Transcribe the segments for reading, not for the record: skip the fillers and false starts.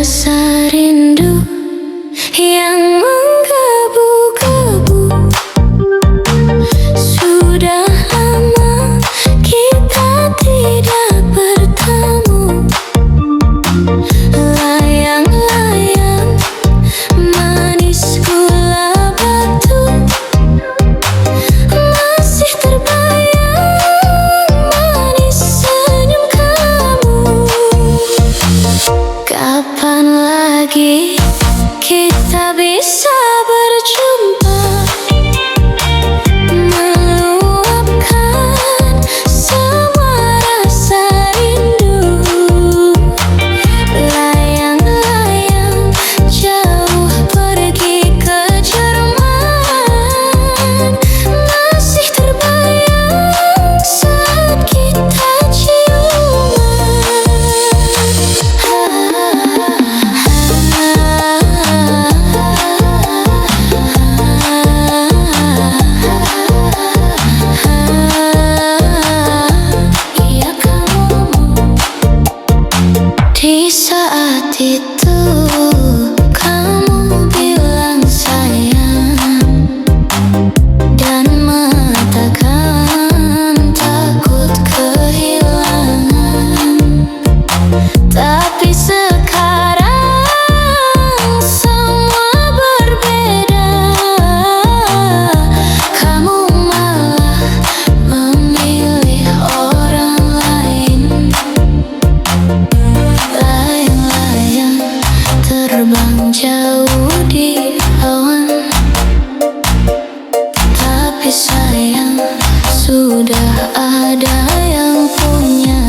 rasa rindu yang menggebu-gebu. Sudah lama kita tidak bertemu. Layang-layang manis gula batu, masih terbayang manis senyum kamu. Kapan lagi kita bisa berjumpa, meluapkan semua rasa rindu. Layang-layang jauh pergi ke Jerman, masih terbayang saat kita di saat itu kamu bilang sayang dan mengatakan takut kehilangan. Tapi sekarang semua berbeda. Kamu malah memilih orang lain. Layang-layang terbang jauh di awan, tapi sayang sudah ada yang punya.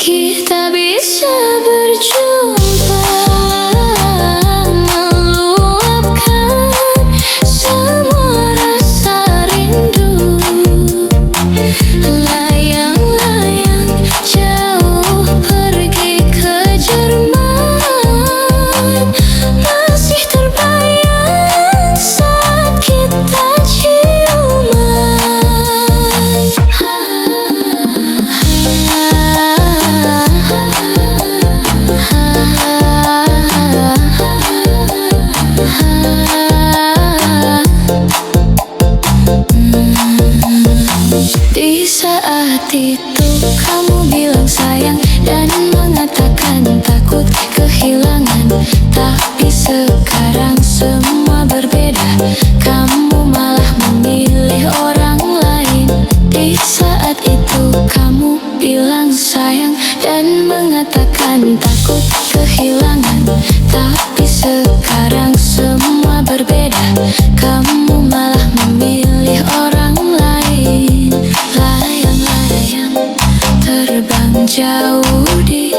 Kita bisa berjumpa, meluapkan semua rasa rindu. Layang-layang jauh pergi ke Jerman, masih terbayang saat kita ciuman. Di saat itu kamu bilang sayang dan mengatakan takut kehilangan. Tapi sekarang semua berbeda. Kamu malah memilih orang lain. Di saat itu kamu bilang sayang dan mengatakan takut kehilangan. Tapi sekarang semua berbeda. Kamu malah memilih orang lain. Layang-layang terbang jauh di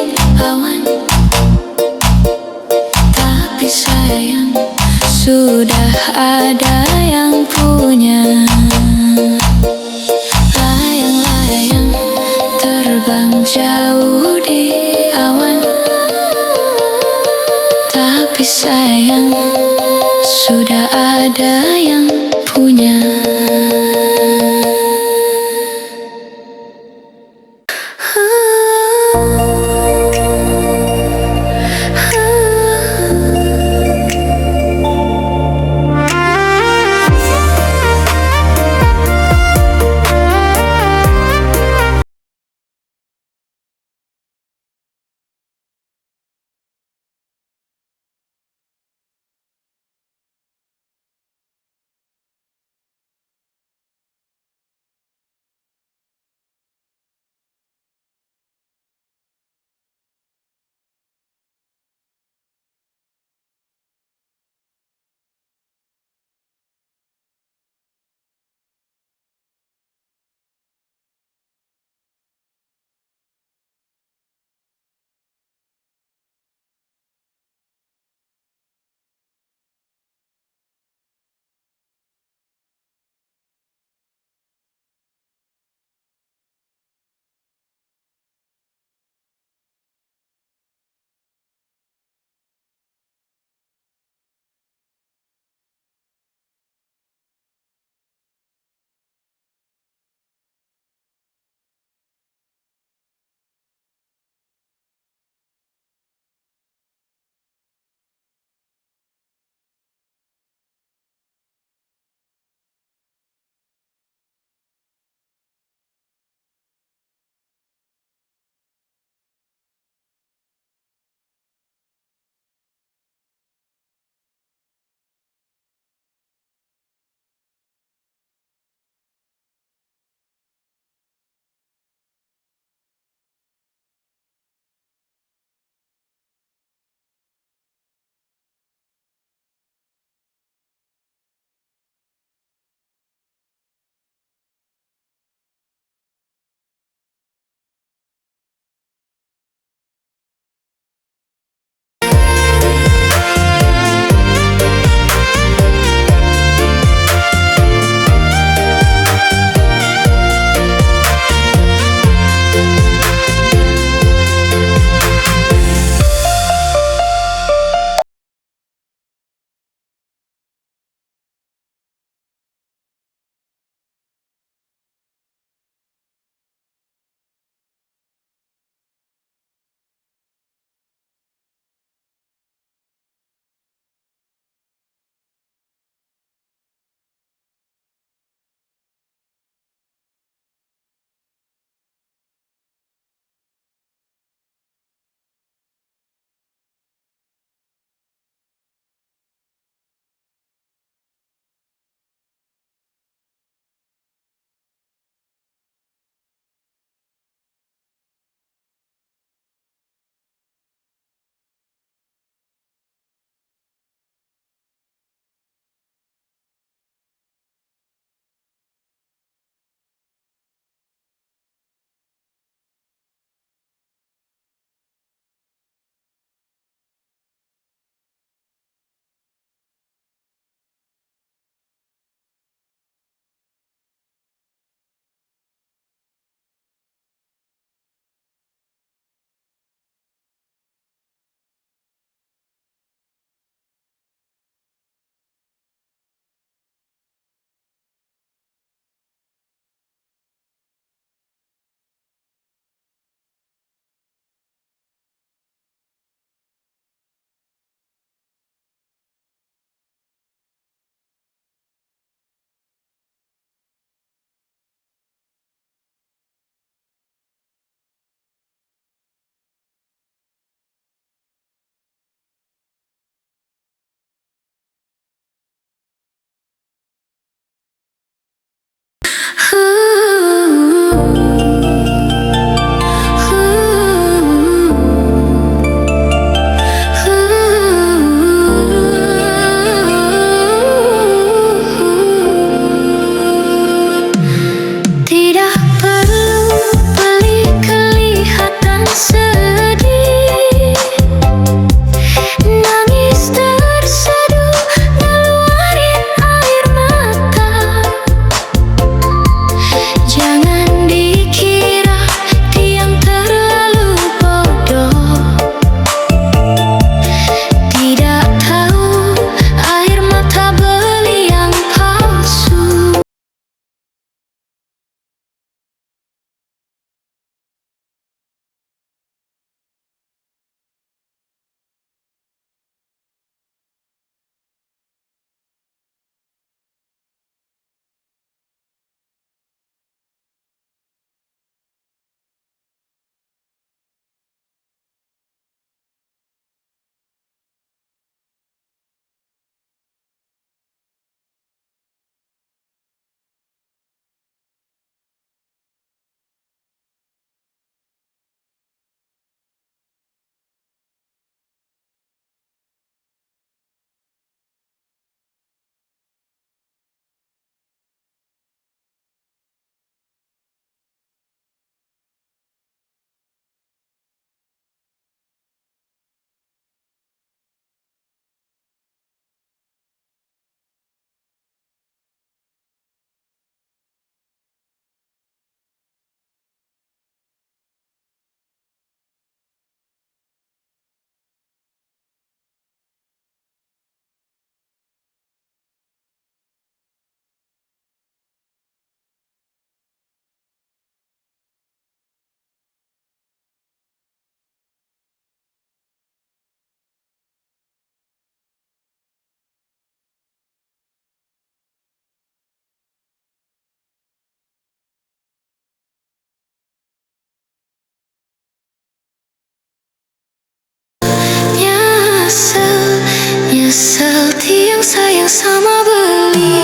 Nyesel tiang sayang sama beli.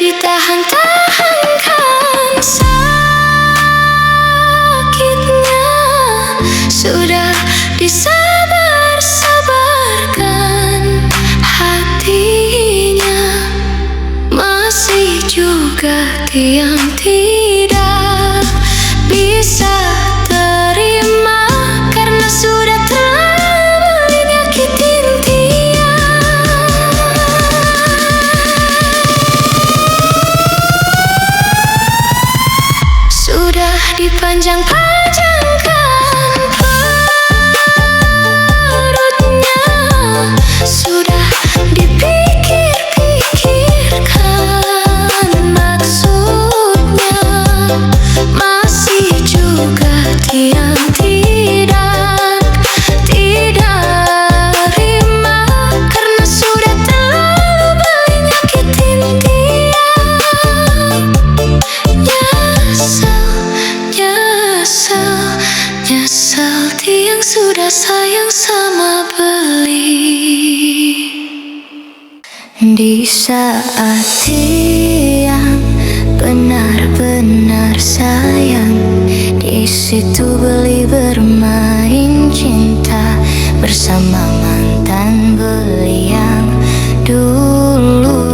Ditahan-tahankan sakitnya, sudah disabar-sabarkan hatinya. Masih juga tiang tidak bisa terima karena sudah terlalu nyakitin dipanjang-panjangkan perutnya, sudah dipikir-pikirkan maksudnya. Masih juga tiang tidak terima karena sudah terlalu banyak nyakitin tiang. Nyesel tiang sudah sayang sama beli. Di saat tiang benar-benar sayang, di situ beli bermain cinta bersama mantan beli yang dulu.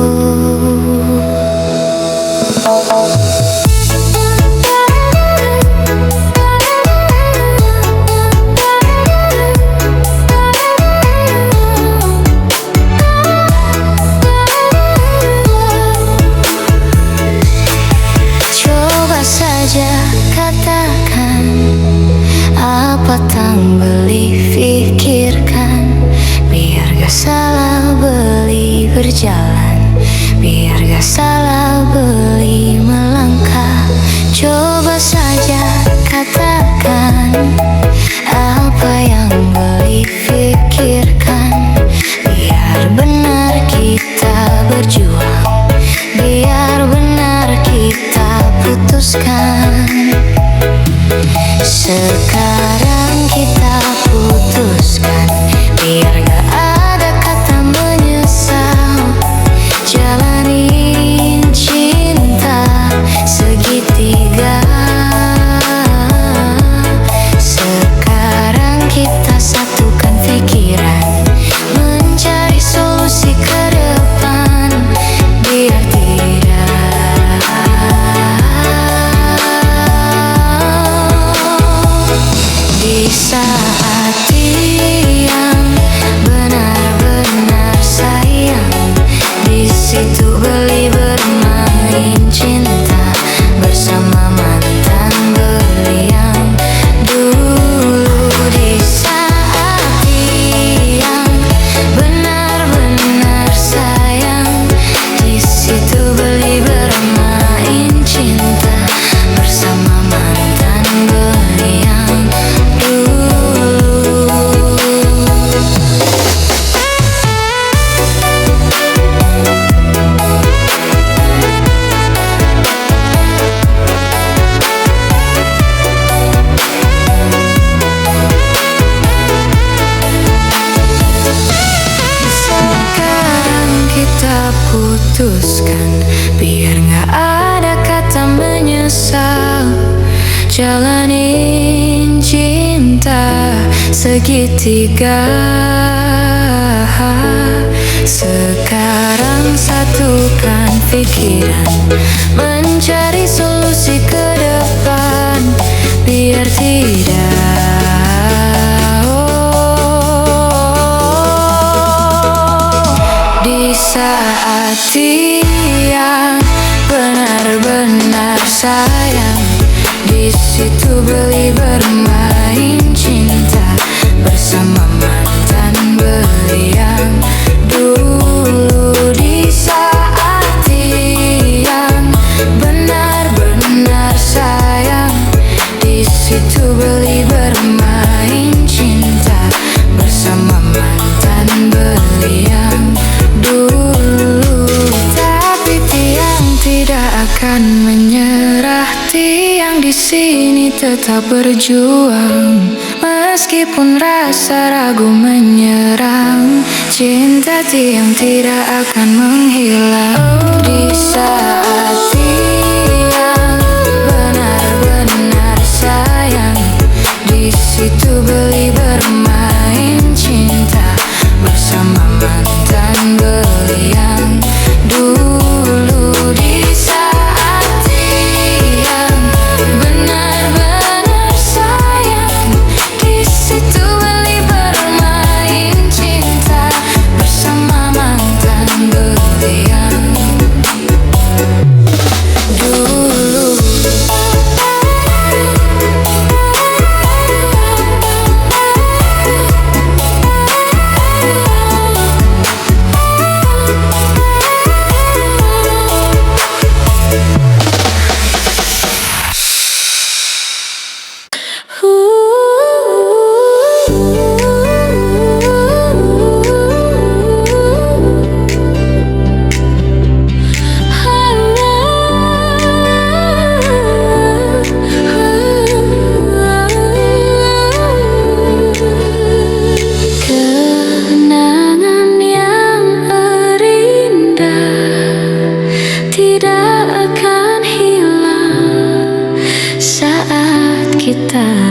Katakan apa tang beli pikirkan, biar gak salah beli berjalan, biar gak salah beli melangkah. Coba saja katakan apa yang beli pikirkan, biar benar kita berjuang, biar benar kita putuskan. Sekarang kita putuskan, biar gak ada kata menyesal. Jalanin cinta segitiga. Sekarang kita satukan pikiran, mencari solusi ke depan, biar tidak di saat tiang benar-benar sayang, di situ beli bermain cinta bersama mantan beli yang dulu. Di saat tiang benar-benar sayang, di situ beli bermain cinta bersama mantan beli yang putuskan, biar gak ada kata menyesal. jalanin cinta segitiga. Sekarang satukan pikiran, mencari solusi ke depan, biar tidak di saat yang benar-benar sayang, di situ beli bermain cinta bersama mantan beriang dulu. Di saat yang benar-benar sayang, di situ beli bermain cinta bersama mantan beriang dulu. Tapi tiang tidak akan menyerah, tiang di sini tetap berjuang. Meskipun rasa ragu menyerang, cinta tiang tidak akan menghilang. Di saat tiang benar-benar sayang, di situ beli bermain cinta bersama mantan beriang dulu. Di saat tiang benar-benar sayang, di situ beli bermain cinta bersama mantan beriang dulu. Kenangan yang terindah tidak akan hilang saat kita